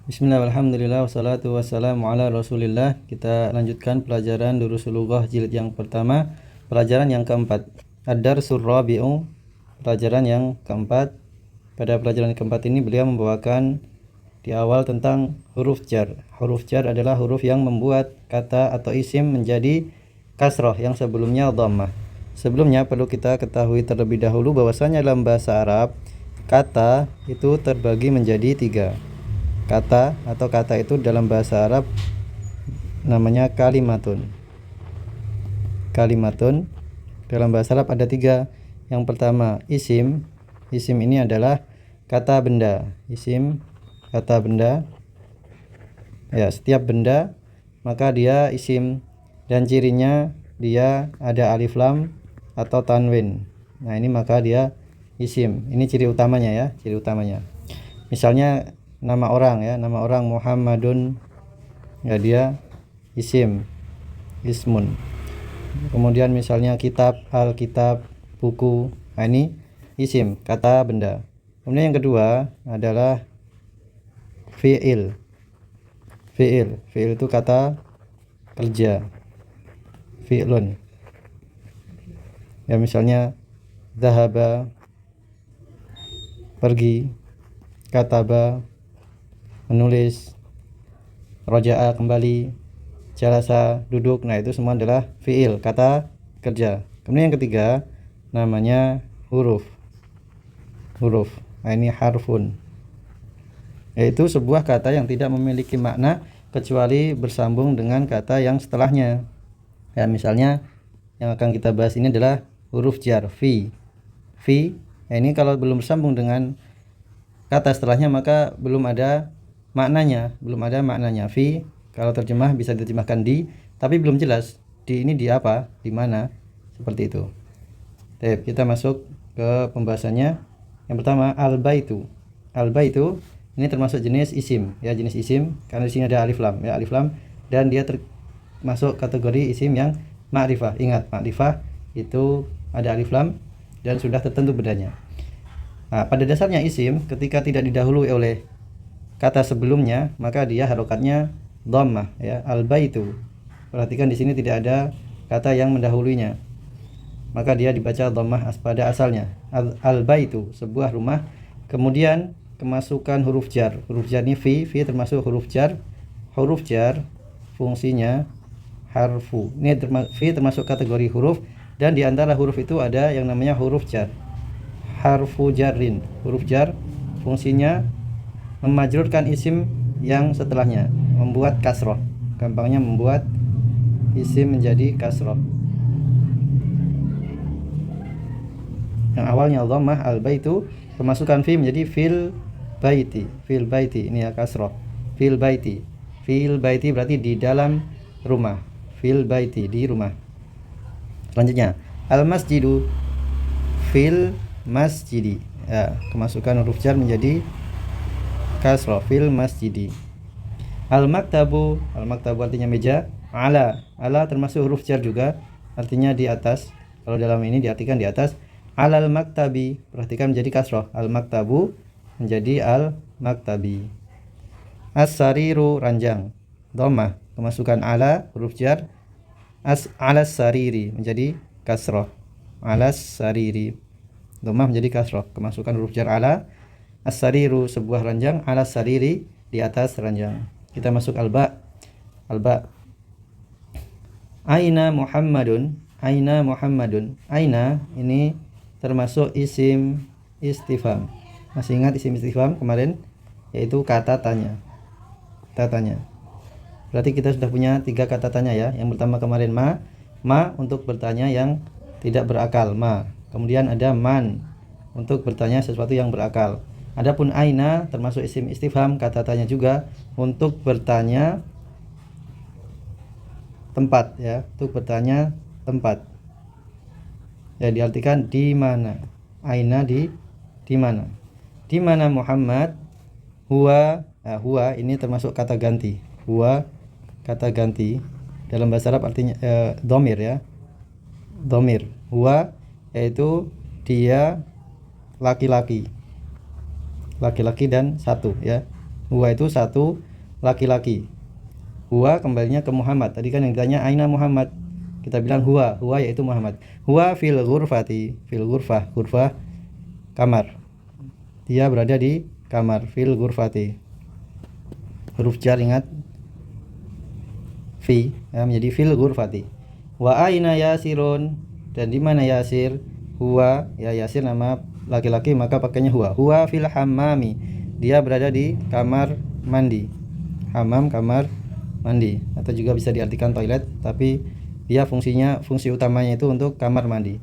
Bismillah, alhamdulillah, wassalatu wassalamu ala rasulillah. Kita lanjutkan pelajaran Durusul Lughah jilid yang pertama, pelajaran yang keempat, Ad-Darsul Rabi'u, pelajaran yang keempat. Pada pelajaran keempat ini beliau membawakan di awal tentang huruf jar. Huruf jar adalah huruf yang membuat kata atau isim menjadi kasroh yang sebelumnya dhammah. Sebelumnya perlu kita ketahui terlebih dahulu bahwasanya dalam bahasa Arab kata itu terbagi menjadi tiga. Kata atau kata itu dalam bahasa Arab namanya kalimatun. Kalimatun dalam bahasa Arab ada tiga. Yang pertama isim. Isim ini adalah kata benda. Isim kata benda. Ya, setiap benda maka dia isim, dan cirinya dia ada alif lam atau tanwin. Nah, ini maka dia isim. Ini ciri utamanya ya, ciri utamanya. Misalnya nama orang ya, nama orang Muhammadun, ya dia isim, ismun. Kemudian misalnya kitab, alkitab, buku, nah ini isim, kata benda. Kemudian yang kedua adalah fi'il. Fi'il itu kata kerja, fi'lun. Ya, misalnya zahaba, pergi, kataba, menulis, roja'a, kembali, jalasa, duduk. Nah, itu semua adalah fi'il, kata kerja. Kemudian yang ketiga namanya huruf. Nah, ini harfun, yaitu sebuah kata yang tidak memiliki makna kecuali bersambung dengan kata yang setelahnya. Ya, misalnya yang akan kita bahas ini adalah huruf jar, fi. Nah, ini kalau belum bersambung dengan kata setelahnya maka belum ada maknanya. Fi kalau terjemah bisa diterjemahkan di, tapi belum jelas di ini di apa, di mana, seperti itu. Baik, kita masuk ke pembahasannya. Yang pertama al-baitu. Al-baitu ini termasuk jenis isim ya, jenis isim karena di sini ada alif lam ya, alif lam, dan dia termasuk kategori isim yang ma'rifah. Ingat, ma'rifah itu ada alif lam dan sudah tertentu bedanya. Nah, pada dasarnya isim ketika tidak didahului oleh kata sebelumnya maka dia harokatnya dhammah ya, al-baitu. Perhatikan di sini tidak ada kata yang mendahulunya, maka dia dibaca dhammah pada asalnya. Al-baitu, sebuah rumah. Kemudian kemasukan huruf jar. Huruf jar ini fi termasuk huruf jar. Huruf jar fungsinya harfu. Ini fi termasuk kategori huruf, dan di antara huruf itu ada yang namanya huruf jar. Harfu jarrin, huruf jar fungsinya memajrurkan isim yang setelahnya, membuat kasroh. Gampangnya membuat isim menjadi kasroh. Yang awalnya dhammah al-baitu, kemasukan fi menjadi fil baiti. Ini ya kasroh. Fil baiti berarti di dalam rumah. Fil baiti, di rumah. Selanjutnya al-masjidu, fil masjidi ya, kemasukan huruf jar menjadi kasroh, fil masjidi. Al-maktabu artinya meja. Ala termasuk huruf jar juga, artinya di atas. Kalau dalam ini diartikan di atas. Alal maktabi, perhatikan menjadi kasroh, al-maktabu menjadi al-maktabi. As-sariru, ranjang, dhammah, kemasukan ala huruf jar. Alas sariri menjadi kasroh, alas sariri, dhammah menjadi kasroh, kemasukan huruf jar ala. As-sariru, sebuah ranjang, alas sariri, di atas ranjang. Kita masuk al-ba. Aina Muhammadun. Aina ini termasuk isim istifham. Masih ingat isim istifham kemarin? Yaitu kata tanya. Berarti kita sudah punya 3 kata tanya ya. Yang pertama kemarin ma untuk bertanya yang tidak berakal, ma. Kemudian ada man untuk bertanya sesuatu yang berakal. Adapun aina termasuk isim istifham, kata tanya juga, untuk bertanya tempat ya, untuk bertanya tempat. Ya, diartikan di mana. Aina di mana. Di mana Muhammad. Huwa, huwa ini termasuk kata ganti. Huwa kata ganti. Dalam bahasa Arab artinya dhamir ya. Dhamir. Huwa yaitu dia laki-laki dan satu ya. Huwa itu satu laki-laki. Huwa kembalinya ke Muhammad. Tadi kan yang ditanya aina Muhammad. Kita bilang huwa yaitu Muhammad. Huwa fil ghurfati, fil ghurfah, ghurfah kamar. Dia berada di kamar, fil ghurfati. Huruf jar ingat fi ya, menjadi fil ghurfati. Wa aina Yasirun, dan di mana Yasir? Huwa ya, Yasir nama laki-laki maka pakainya huwa. Huwa fil hammami, dia berada di kamar mandi. Hammam kamar mandi, atau juga bisa diartikan toilet, tapi dia fungsi utamanya itu untuk kamar mandi.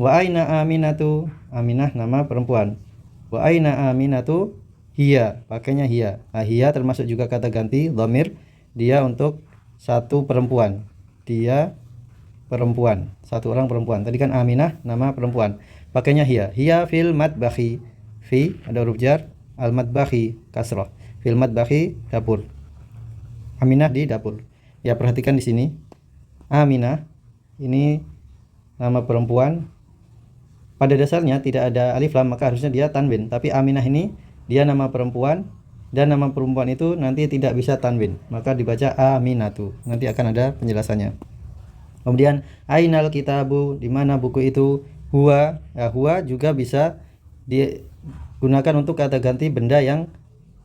Wa aina Aminatu, Aminah nama perempuan. Wa aina Aminatu, hiya pakainya hiya. Nah, hiya termasuk juga kata ganti dhamir, dia untuk satu perempuan. Dia perempuan, satu orang perempuan. Tadi kan Aminah nama perempuan, pakainya hiya. Hiya fil matbakhi, fi ada huruf jar, al matbakhi kasrah, fil matbakhi dapur. Aminah di dapur. Ya, perhatikan di sini. Aminah ini nama perempuan. Pada dasarnya tidak ada alif lam, maka harusnya dia tanwin. Tapi Aminah ini dia nama perempuan, dan nama perempuan itu nanti tidak bisa tanwin, maka dibaca Aminatu. Nanti akan ada penjelasannya. Kemudian ainal kitabu, di mana buku itu? Huwa, ya, huwa juga bisa digunakan untuk kata ganti benda yang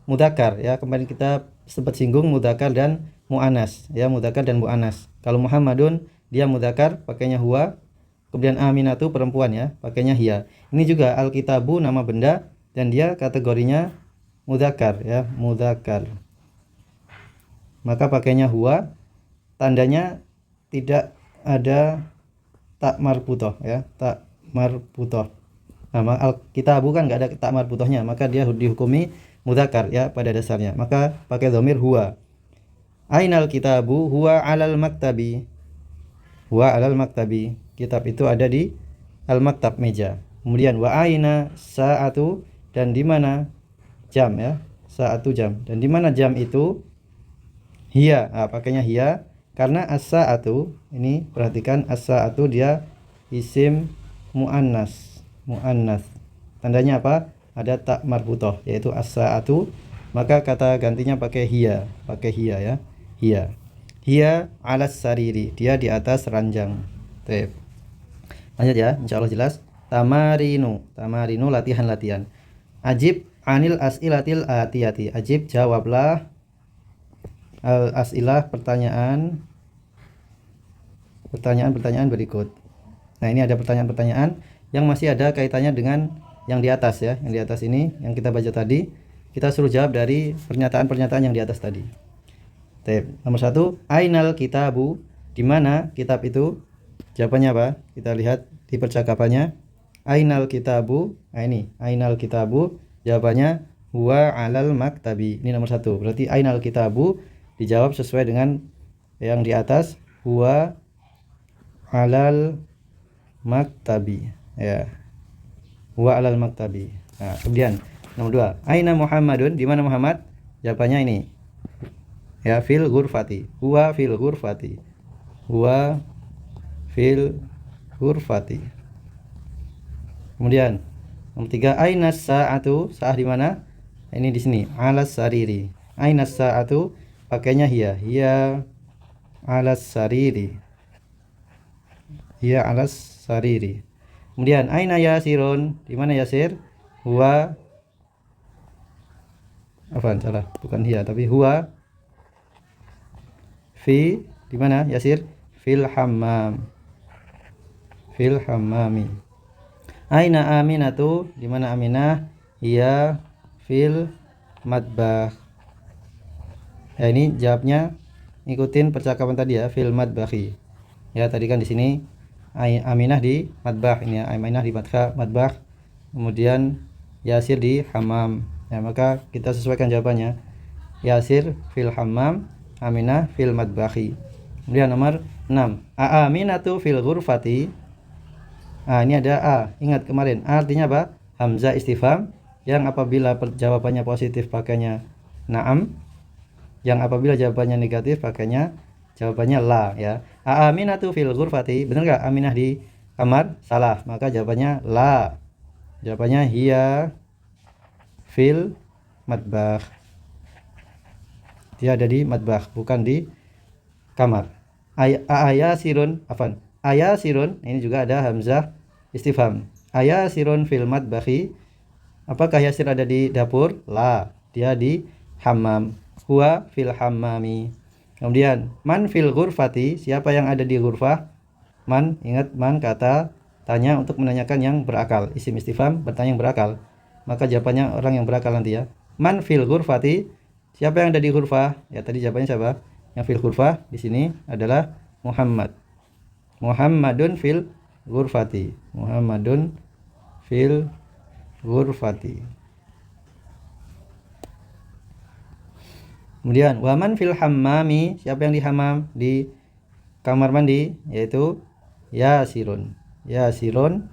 mudzakkar ya. Kemarin kita sempat singgung mudzakkar dan muannas ya, mudzakkar dan muannas. Kalau Muhammadun dia mudzakkar pakainya huwa, kemudian Aminatu perempuan ya, pakainya hiya. Ini juga alkitabu nama benda dan dia kategorinya mudzakkar ya, mudzakkar. Maka pakainya huwa, tandanya tidak ada tak marbutoh ya, tak marbutoh. Nah, alkitabu kan nggak ada tak marbutohnya, maka dia dihukumi mudzakkar ya pada dasarnya, maka pakai dhamir huwa. Ainal kitabu? Huwa alal maktabi. Huwa alal maktabi, kitab itu ada di al maktab, meja. Kemudian wa aina sa'atu, dan di mana jam ya, sa'atu jam, dan di mana jam itu? Hiya, pakainya hiya karena as-sa'atu ini, perhatikan as-sa'atu dia isim muannas, tandanya apa? Ada tak marbutoh yaitu as-sa'atu, maka kata gantinya pakai hiya ya, hiya alas sariri, dia di atas ranjang. Baik, lanjut ya, insyaallah jelas. Tamarinu latihan. Ajib anil as'ilatil atiyati, ajib jawablah al as'ilah pertanyaan berikut. Nah, ini ada pertanyaan yang masih ada kaitannya dengan yang di atas ya. Yang di atas ini yang kita baca tadi, kita suruh jawab dari pernyataan-pernyataan yang di atas tadi. Nomor 1, ainal kitabu, di mana kitab itu? Jawabannya apa? Kita lihat di percakapannya. Ainal kitabu, nah ini ainal kitabu, jawabannya huwa alal maktabi. Ini nomor 1. Berarti ainal kitabu dijawab sesuai dengan yang di atas, huwa alal maktabi ya, huwa alal maktabi. Nah, kemudian nomor 2, aina Muhammadun, di mana Muhammad? Jawabannya ini ya, fil ghurfati, huwa fil ghurfati, huwa fil ghurfati. Kemudian nomor 3, aina sa'atu, sa'ah di mana? Ini di sini, alas sariri. Aina sa'atu, pakainya hiya alas sariri, hiya alas sariri. Kemudian aina Yasirun, di mana Yasir? Huwa, salah, bukan hiya tapi huwa fi, di mana Yasir? Fil hammam, fil hammami. Aina Aminatu, di mana Aminah? Hiya fil matbakh. Ya, ini jawabnya ngikutin percakapan tadi ya, fil matbakhi. Ya, tadi kan di sini Aminah di matbakh, ini ya, Aminah di matbakh, kemudian Yasir di hammam. Ya, maka kita sesuaikan jawabannya. Yasir fil hammam, Aminah fil matbakhi. Kemudian nomor 6, Aminatu fil ghurfati. Ini ada a. Ingat kemarin a artinya apa? Hamzah istifham, yang apabila jawabannya positif pakainya na'am, yang apabila jawabannya negatif pakainya jawabannya la ya. Aminatu fil ghurfati, benar enggak Aminah di kamar? Salah, maka jawabannya la. Jawabannya hiya fil matbakh. Dia ada di matbakh, bukan di kamar. Ayasirun, afan. Ayasirun, ini juga ada hamzah istifham. Ayasirun fil matbakhi. Apakah Yasir ada di dapur? La, dia di hammam. Huwa fil hammami. Kemudian man fil ghurfati, siapa yang ada di ghurfah? Man, ingat man kata tanya untuk menanyakan yang berakal. Isim istifham bertanya yang berakal. Maka jawabannya orang yang berakal nanti ya. Man fil ghurfati, siapa yang ada di ghurfah? Ya tadi jawabannya siapa? Yang fil ghurfah di sini adalah Muhammad. Muhammadun fil ghurfati. Muhammadun fil ghurfati. Kemudian waman fil hammami, siapa yang di hammam, di kamar mandi, yaitu Yasirun. Yasirun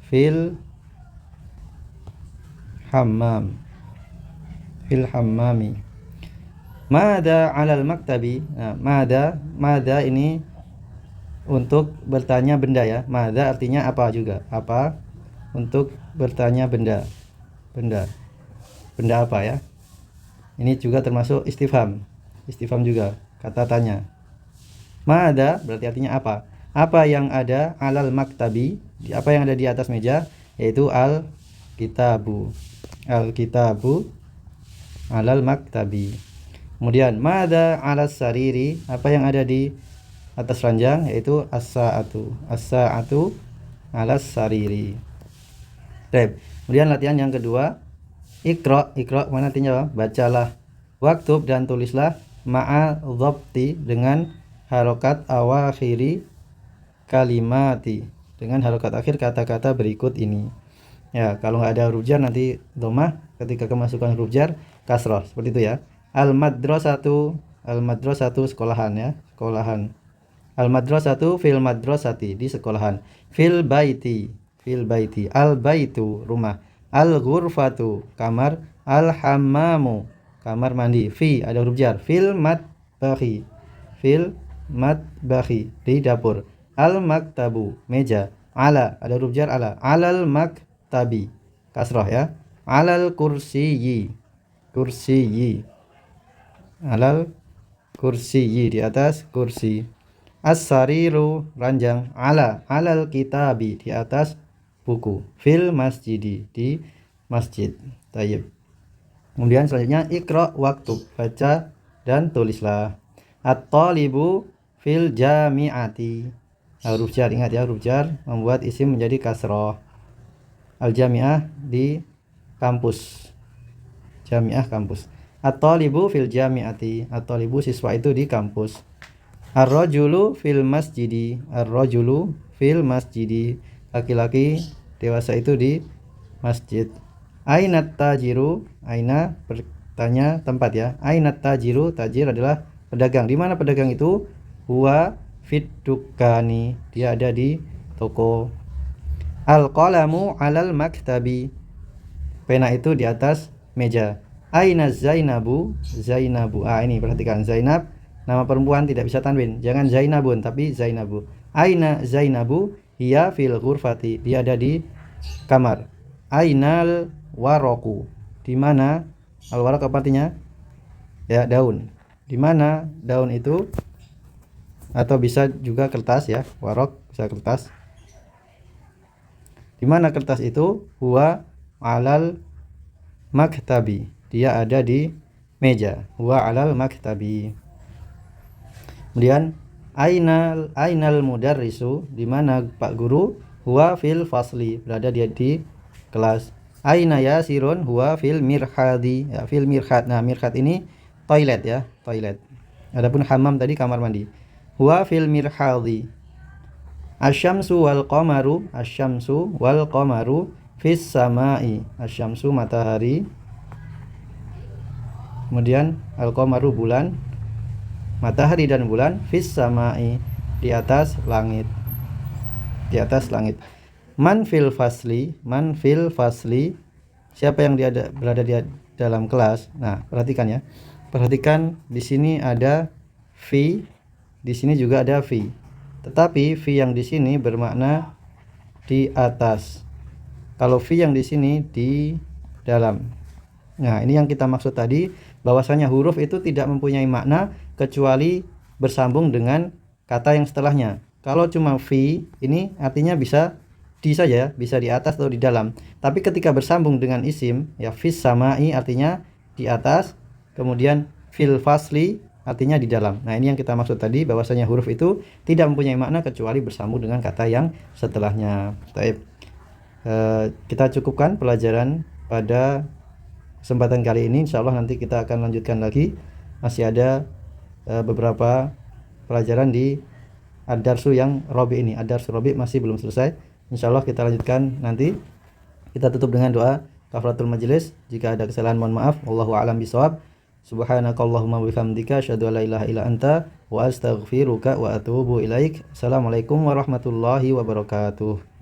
fil hammam. Fil hammami. Mada 'alal maktabi. Nah, mada ini untuk bertanya benda ya. Mada artinya apa juga? Apa? Untuk bertanya benda. Benda apa ya? Ini juga termasuk istifham. Istifham juga, kata tanya. Mada berarti artinya apa? Apa yang ada alal maktabi? Apa yang ada di atas meja? Yaitu al-kitabu. Al-kitabu alal maktabi. Kemudian mada alas sariri? Apa yang ada di atas ranjang? Yaitu as-sa'atu. As-sa'atu alas sariri. Baik. Kemudian latihan yang kedua. Iqra, mana artinya? Bacalah. Waktub, dan tulislah ma'a dhabti, dengan harokat awakhiri kalimati, dengan harokat akhir kata-kata berikut ini. Ya, kalau nggak ada huruf jar nanti dhammah, ketika kemasukan huruf jar kasrah, seperti itu ya. Al-madrasatu, sekolahan ya, sekolahan. Al-madrasatu fil madrasati, di sekolahan. Fil baiti, al-baitu, rumah. Al-ghurfatu, kamar. Al-hammamu, kamar mandi. Fi, ada huruf jar. Fil matbakhi, di dapur. Al-maktabu, meja. Ala, ada huruf jar. Alal maktabi, kasrah ya. Alal kursiyi, alal kursiyi, di atas kursi. As-sariru, ranjang. Alal kitabi, di atas buku. Fil masjidi, di masjid. Tayyib. Kemudian selanjutnya iqra waktub, baca dan tulislah. At-talibu fil jami'ati. Huruf jar, ingat ya, huruf jar membuat isim menjadi kasrah. Al-jami'ah, di kampus. Jami'ah, kampus. At-talibu fil jami'ati. At-talibu, siswa itu di kampus. Ar-rajulu fil masjidi. Ar-rajulu fil masjidi. Laki-laki dewasa itu di masjid. Ainat tajiru, aina bertanya tempat ya. Ainat tajiru, tajir adalah pedagang. Di mana pedagang itu? Huwa fit dukani, dia ada di toko. Al-qalamu alal maktabi, pena itu di atas meja. Aina Zainabu, ini perhatikan, Zainab nama perempuan, tidak bisa tanwin. Jangan Zainabun, tapi Zainabu. Aina Zainabu, hiya fil ghurfati, dia ada di kamar. Ainal waroku, di mana? Al-waraq apa artinya? Ya, daun. Di mana daun itu? Atau bisa juga kertas ya, warok bisa kertas. Di mana kertas itu? Huwa alal maktabi, dia ada di meja. Huwa alal maktabi. Kemudian ainal mudarrisu, di mana Pak Guru? Huwa fil fasli, berada dia di kelas. Aina Yasirun, huwa fil mirhadi, ya, fil mirhad. Nah, mirhad ini toilet ya, toilet. Adapun hammam tadi kamar mandi. Huwa fil mirhadi. Asyamsu wal qamaru, asyamsu wal qamaru fis samai. Asyamsu matahari. Kemudian al qamaru bulan. Matahari dan bulan fis samai, di atas langit. Di atas langit. Man fil fasli, siapa yang berada di dalam kelas. Nah, perhatikan ya. Perhatikan di sini ada fi, di sini juga ada fi. Tetapi fi yang di sini bermakna di atas. Kalau fi yang di sini di dalam. Nah, ini yang kita maksud tadi, bahwasanya huruf itu tidak mempunyai makna kecuali bersambung dengan kata yang setelahnya. Kalau cuma fi ini artinya bisa di saja, bisa di atas atau di dalam. Tapi ketika bersambung dengan isim, ya fis samai artinya di atas, kemudian fil fasli artinya di dalam. Nah, ini yang kita maksud tadi, bahwasanya huruf itu tidak mempunyai makna kecuali bersambung dengan kata yang setelahnya. Baik. Kita cukupkan pelajaran pada kesempatan kali ini. Insya Allah nanti kita akan lanjutkan lagi. Masih ada beberapa pelajaran di ad-darsu yang Robi ini. Ad-darsu Robi masih belum selesai. Insya Allah kita lanjutkan nanti. Kita tutup dengan doa kafaratul majelis. Jika ada kesalahan mohon maaf. Wallahu a'lam bishawab. Subhanakallahumma wa bihamdika asyhadu an la ilaha illa anta wa astaghfiruka wa atubu ilaik. Assalamualaikum warahmatullahi wabarakatuh.